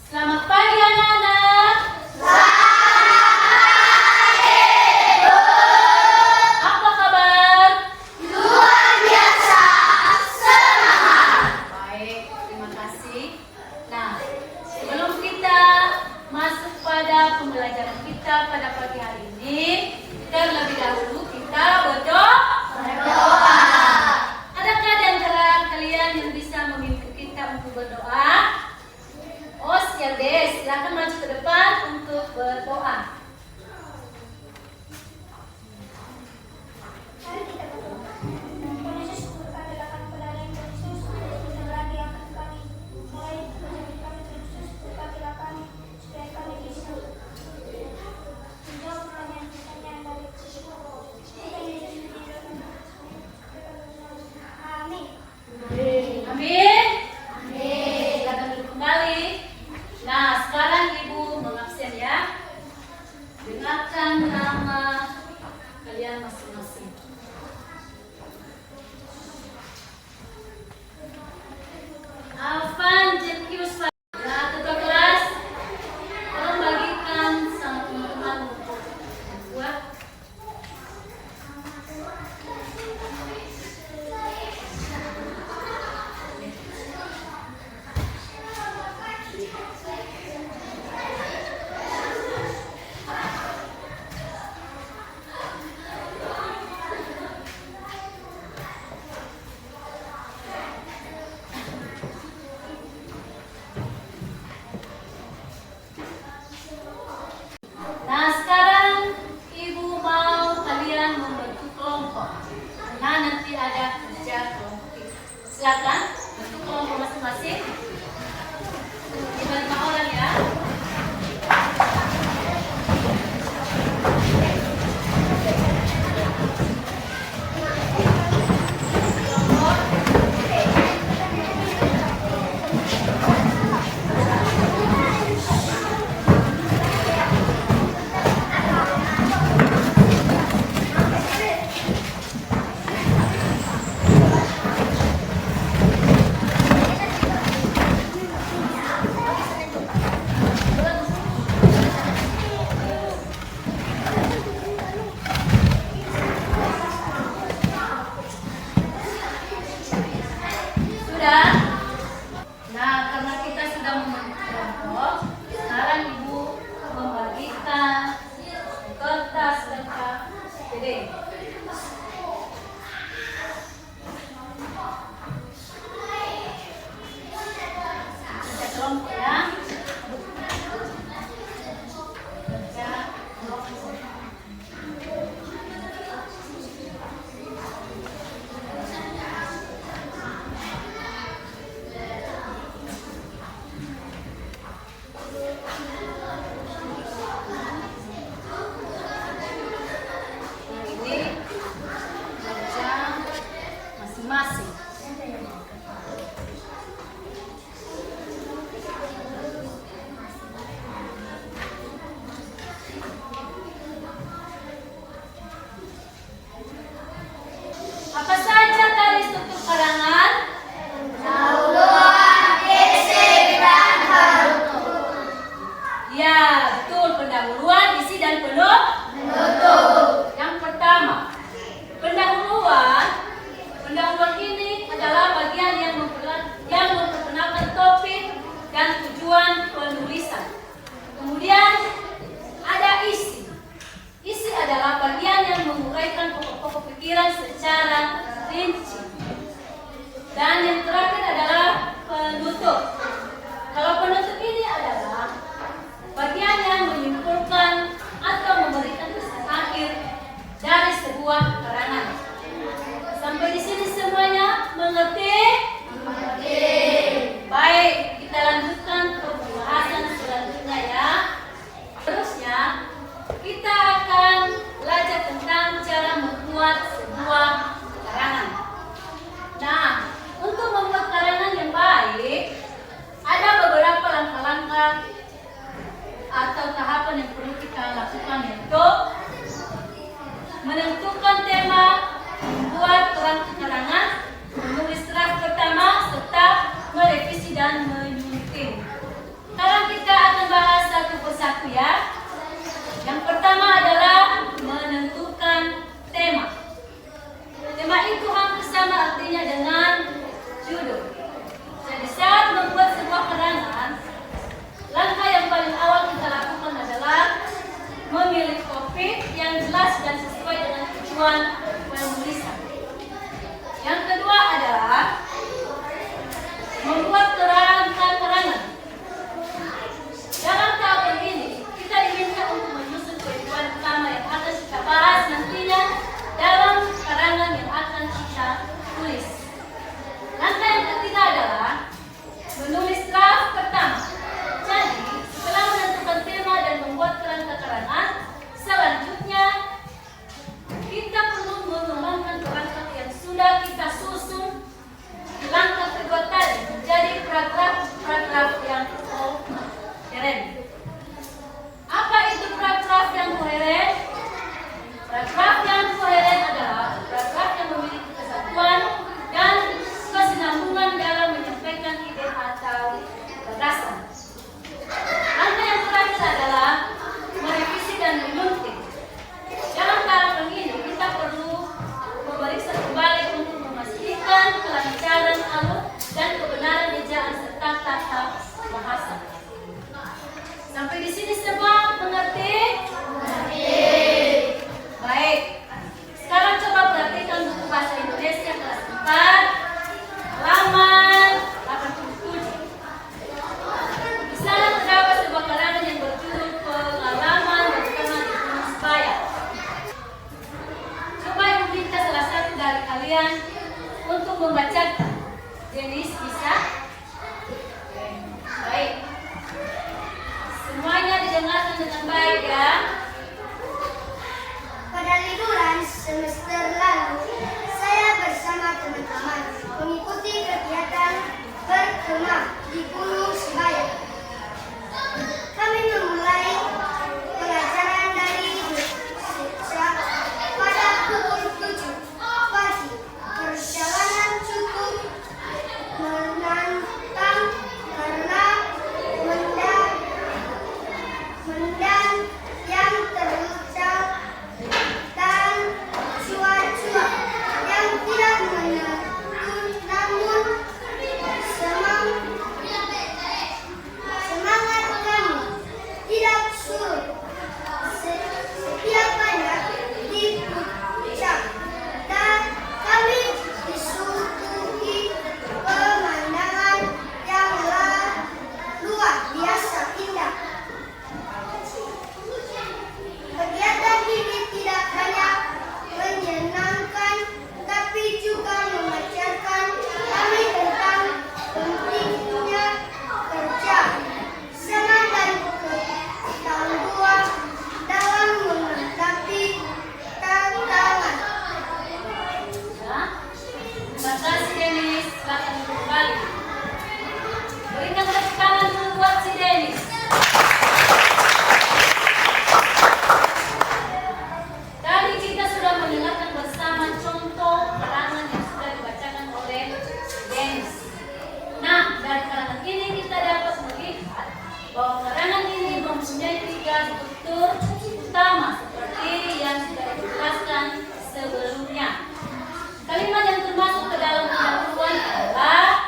Selamat pagi anak-anak. Apa kabar? Luar biasa, semangat. Baik, terima kasih. Nah, sebelum kita masuk pada pembelajaran kita pada pagi hari ini, terlebih dahulu kita berdoa. Adakah di antara kalian yang bisa memimpin kita untuk berdoa? Oh, siap deh. Silakan maju ke depan untuk berdoa. Mari kita berdoa. Tuhan Yesus, berkati akan kebenaran Tuhan Yesus, sebentar lagi akan kami mulai menjadi kami Tuhan Yesus, berkatilah kami supaya kami bisa menjawab pertanyaan-pertanyaan dari Yesus. Amin. Amin. Silakan duduk kembali. Nah, sekarang Ibu mengabsen ya. Dengarkan nama kalian masing-masing. Alvan Jetius. Ya, ketua kelas. Tolong bagikan sama teman-teman untuk buat. Nah, sekarang Ibu mau kalian membentuk kelompok. Nah, nanti ada kerja kelompok. Silakan bentuk kelompok masing-masing. 5 orang ya. Sudah? Nah, karena kita sudah membentuk kelompok, sekarang Ibu membagikan kertas lengkap PD. Kerja kelompok ya. Kerja kelompok. Ini kerja masing-masing. Apa saja tadi struktur karangan? Ya, betul. Pendahuluan, isi, dan penutup. Yang pertama, pendahuluan. Pendahuluan ini adalah bagian yang memperkenalkan topik dan tujuan penulisan. Kemudian ada isi. Isi adalah bagian yang menguraikan pokok-pokok pikiran secara rinci. Dan yang terakhir adalah penutup. Kalau penutup ini adalah bagian yang menyimpulkan atau memberikan kesan akhir dari sebuah karangan. Sampai di sini semuanya mengerti? Mengerti. Baik, kita lanjutkan ke pembahasan selanjutnya ya. Terusnya, kita akan belajar tentang cara membuat sebuah karangan. sama artinya dengan judul. Jadi saat membuat sebuah karangan, langkah yang paling awal kita lakukan adalah memilih topik yang jelas dan sesuai dengan tujuan penulisan. Yang kedua adalah membuat kerangka karangan. Dalam tahapan ini, kita diminta untuk menyusun poin-poin utama yang akan kita bahas nantinya dalam karangan yang akan kita tulis. Langkah yang ketiga adalah menulis draft pertama. Jadi, setelah menentukan tema dan membuat kerangka karangan, selanjutnya kita perlu mengembangkan kerangka yang sudah kita susun di langkah kedua tadi menjadi paragraf yang koheren. Apa itu paragraf yang koheren? Paragraf yang koheren adalah paragraf yang memiliki kesatuan dan kesinambungan dalam menyampaikan ide atau gagasan. Langkah yang terakhir adalah merevisi dan menguntit. Dalam tahapan ini kita perlu memeriksa kembali untuk memastikan kelancaran alur dan kebenaran ejaan serta tata bahasa. Sampai di sini semua mengerti? Mengerti. Baik. Sekarang coba perhatikan buku bahasa Indonesia kelas 4, halaman 87. Di sana terdapat sebuah karangan yang berjudul Pengalaman Bersama di Gunung Sebaya. Coba yang meminta salah satu dari kalian untuk membacakan. Denis bisa? Baik. Semuanya didengarkan dengan baik ya. Pada liburan semester lalu, saya bersama teman-teman mengikuti kegiatan berkemah di Gunung Sebaya. Kami memulai pelajaran dari sejak pada pukul 7 pagi. Perjalanan cukup menantang karena mendan yang terjal dan cuaca yang tidak menentu, namun semangat kami tidak surut. Setiap banyak di puncak dan kami disuguhi pemandangan yang luar biasa indah. Kegiatan ini tidak hanya menyenangkan, tapi juga mengajarkan kami tentang pentingnya kerja sama dan ketangguhan dalam menghadapi tantangan. Ya. Terima kasih Denis. Silakan duduk kembali. Berikan tepuk tangan dulu buat si Denis. Tadi kita sudah mendengarkan bersama contoh karangan yang sudah dibacakan oleh Denis. Nah, dari karangan ini kita dapat melihat bahwa karangan ini mempunyai 3 struktur utama seperti yang sudah dijelaskan sebelumnya. Kalimat yang termasuk ke dalam pendahuluan adalah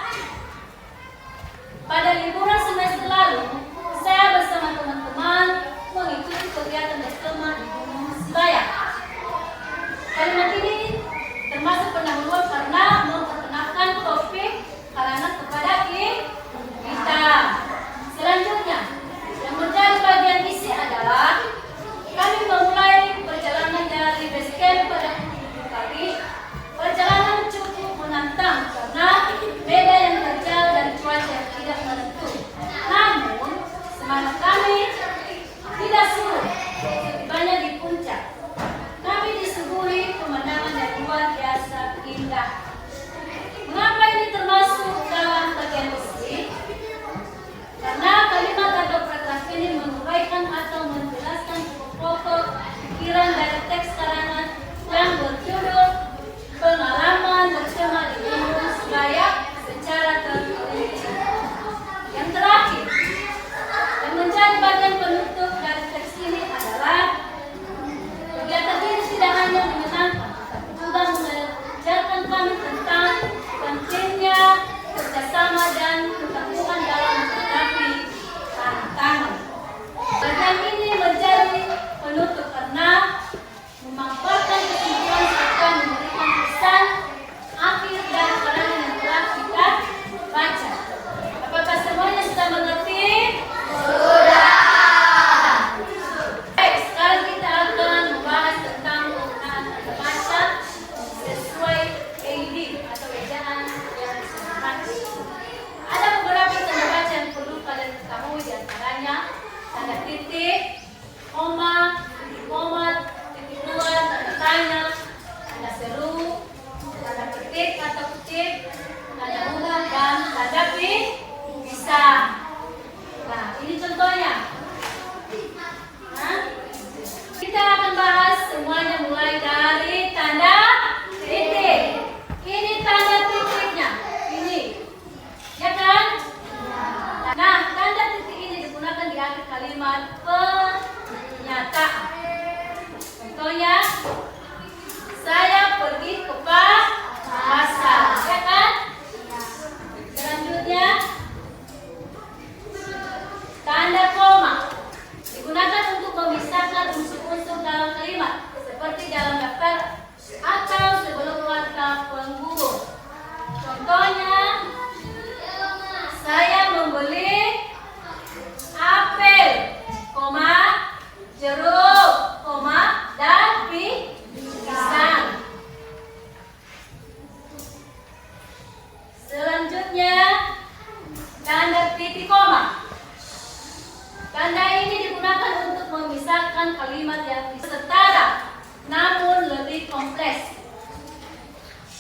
titik, tanda bunga, dan tanda pisah. Nah, ini contohnya. Nah, kita akan bahas semuanya mulai dari tanda titik. Ini tanda titiknya. Ini. Ya kan? Nah, tanda titik ini digunakan di akhir kalimat pernyataan. Contohnya, saya pergi ke pasar. Ya kan? Selanjutnya, tanda koma digunakan untuk memisahkan unsur-unsur dalam kalimat, seperti dalam daftar atau sebelum kata penghubung. Contohnya, saya membeli apel, koma, jeruk, koma, dan pisang. Selanjutnya, tanda titik koma. Tanda ini digunakan untuk memisahkan kalimat yang setara namun lebih kompleks.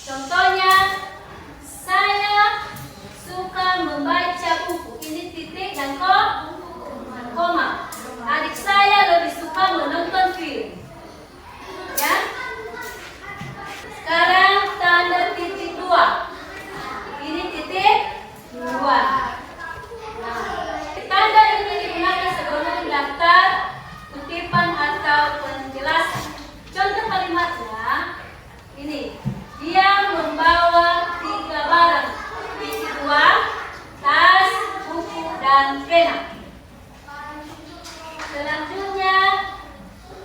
Contohnya, saya suka membaca buku. Ini titik dan koma. Adik saya lebih suka menonton film. Ya. Sekarang tanda titik 2. Ini titik 2. Tanda ini digunakan sebelum daftar, kutipan atau penjelasan. Contoh kalimatnya ini, dia membawa 3 barang, titik 2, tas, buku, dan pena. Selanjutnya,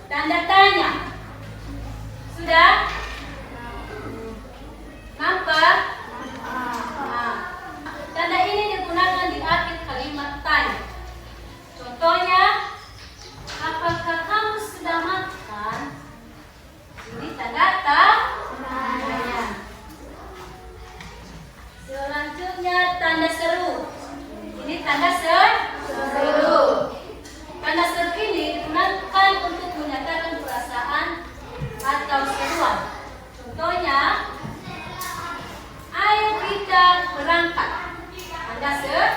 tanda tanya. Sudah? Nampak? Nah, tanda ini digunakan di akhir kalimat tanya. Contohnya, apakah kamu sudah makan? Ini tanda tanya. Selanjutnya, tanda seru. Ini tanda seru. Tanda seru ini digunakan untuk menyatakan perasaan atau seruan. Contohnya, ayo kita berangkat. Tanda seru.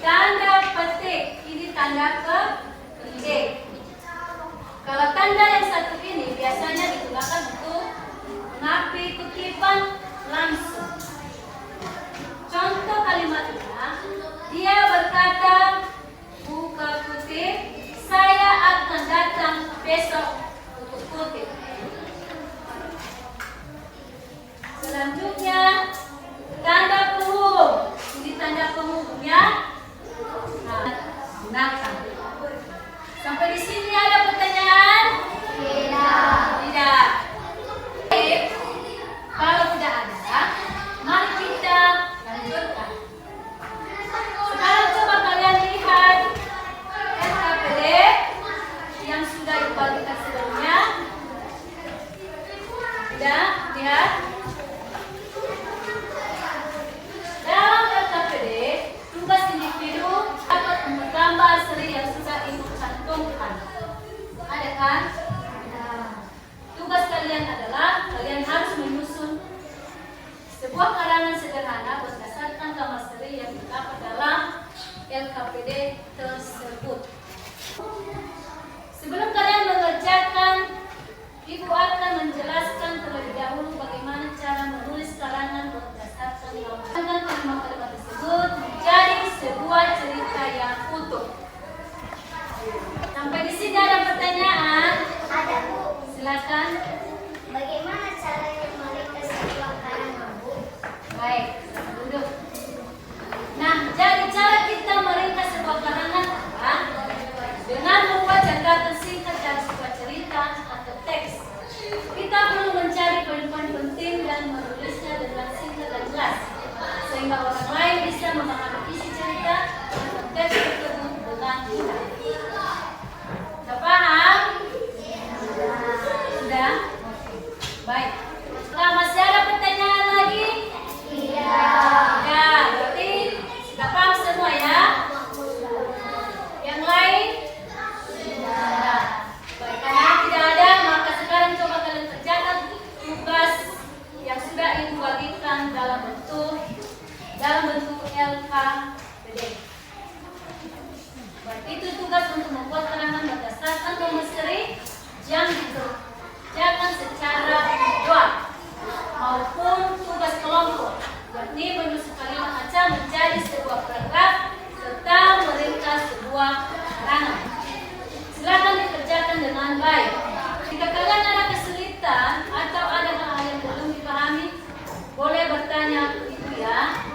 Tanda petik. Ini tanda ketik. Kalau tanda yang satu ini biasanya digunakan untuk mengapi kutipan langsung. Contoh kalimatnya, dia berkata, buka kutip, saya akan datang besok untuk kutip. Selanjutnya, tanda penghubung. Ini tanda penghubungnya. Nah, gunakan. Sampai di sini ada pertanyaan? Tidak. Kalau tidak ada, mari kita lanjutkan. Sekarang coba kalian lihat LKPD yang sudah dibagikan sebelumnya. Sudah lihat? Dalam LKPD, tugas individu dapat menggambar seri yang sudah ibu cantumkan. Ada kan? Tugas kalian adalah kalian harus menyusun sebuah karangan sederhana berdasarkan gambar seri yang terdapat dalam LKPD tersebut. Sebelum kalian mengerjakan, Ibu akan menjelaskan terlebih dahulu bagaimana cara menulis karangan berdasarkan kalimat-kalimat tersebut menjadi sebuah cerita yang utuh. Sampai di sini ada pertanyaan? Ada, Bu. Silakan. Bagaimana caranya meringkas sebuah karangan, Bu? Baik, duduk. Nah, jadi cara kita meringkas sebuah karangan apa? Dengan membuat catatan singkat dari sebuah cerita atau teks. Kita perlu mencari poin-poin penting dan menulisnya dengan singkat dan jelas, sehingga orang lain bisa memahami isi cerita atau teks tersebut dengan mudah. Sudah paham? Sudah? dikerjakan secara individual maupun tugas kelompok, yakni menyusun kalimat acak menjadi sebuah paragraf serta meringkas sebuah karangan. Silakan dikerjakan dengan baik. Jika kalian ada kesulitan atau ada hal-hal yang belum dipahami, boleh bertanya ke ibu ya.